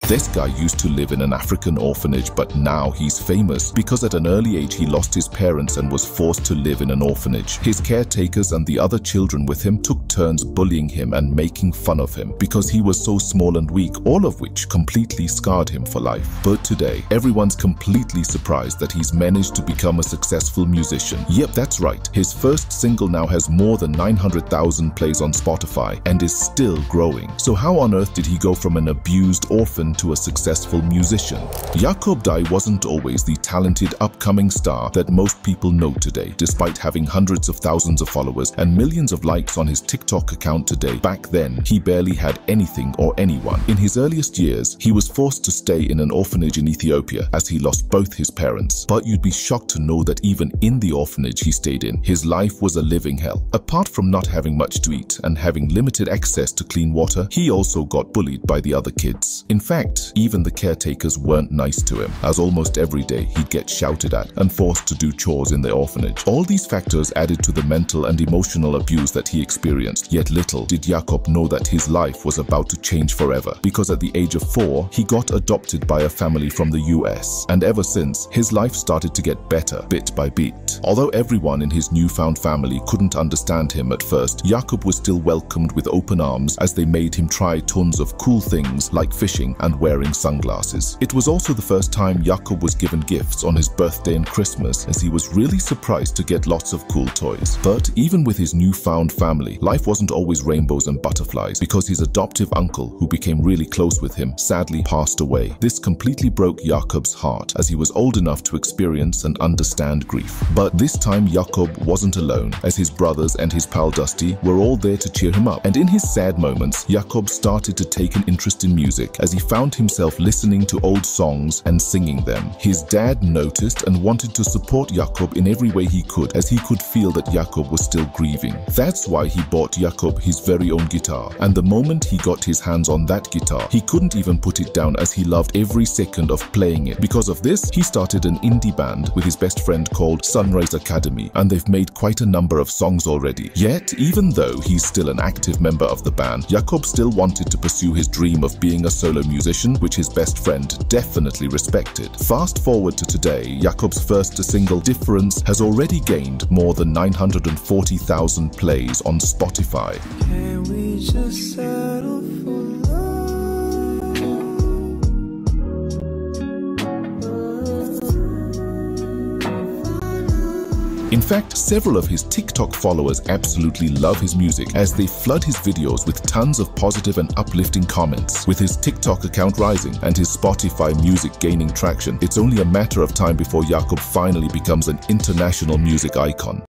This guy used to live in an African orphanage, but now he's famous because at an early age he lost his parents and was forced to live in an orphanage. His caretakers and the other children with him took turns bullying him and making fun of him because he was so small and weak, all of which completely scarred him for life. But today, everyone's completely surprised that he's managed to become a successful musician. Yep, that's right. His first single now has more than 900,000 plays on Spotify and is still growing. So how on earth did he go from an abused orphan to a successful musician? Jakob Dai wasn't always the talented upcoming star that most people know today. Despite having hundreds of thousands of followers and millions of likes on his TikTok account today, back then he barely had anything or anyone. In his earliest years, he was forced to stay in an orphanage in Ethiopia as he lost both his parents. But you'd be shocked to know that even in the orphanage he stayed in, his life was a living hell. Apart from not having much to eat and having limited access to clean water, he also got bullied by the other kids. In fact, even the caretakers weren't nice to him, as almost every day he'd get shouted at and forced to do chores in the orphanage. All these factors added to the mental and emotional abuse that he experienced, yet little did Jakob know that his life was about to change forever, because at the age of 4, he got adopted by a family from the US, and ever since, his life started to get better bit by bit. Although everyone in his newfound family couldn't understand him at first, Jakob was still welcomed with open arms as they made him try tons of cool things like fishing and wearing sunglasses. It was also the first time Jakob was given gifts on his birthday and Christmas, as he was really surprised to get lots of cool toys. But even with his newfound family, life wasn't always rainbows and butterflies, because his adoptive uncle, who became really close with him, sadly passed away. This completely broke Jakob's heart, as he was old enough to experience and understand grief. But this time Jakob wasn't alone, as his brothers and his pal Dusty were all there to cheer him up. And in his sad moments, Jakob started to take an interest in music, as he found himself listening to old songs and singing them. His dad noticed and wanted to support Jakob in every way he could, as he could feel that Jakob was still grieving. That's why he bought Jakob his very own guitar, and the moment he got his hands on that guitar, he couldn't even put it down, as he loved every second of playing it. Because of this, he started an indie band with his best friend called Sunrise Academy, and they've made quite a number of songs already. Yet, even though he's still an active member of the band, Jakob still wanted to pursue his dream of being a solo musician, which his best friend definitely respected. Fast forward to today, Jakob's first single, Difference, has already gained more than 940,000 plays on Spotify. Can we just settle for In fact, several of his TikTok followers absolutely love his music, as they flood his videos with tons of positive and uplifting comments. With his TikTok account rising and his Spotify music gaining traction, it's only a matter of time before Jakob finally becomes an international music icon.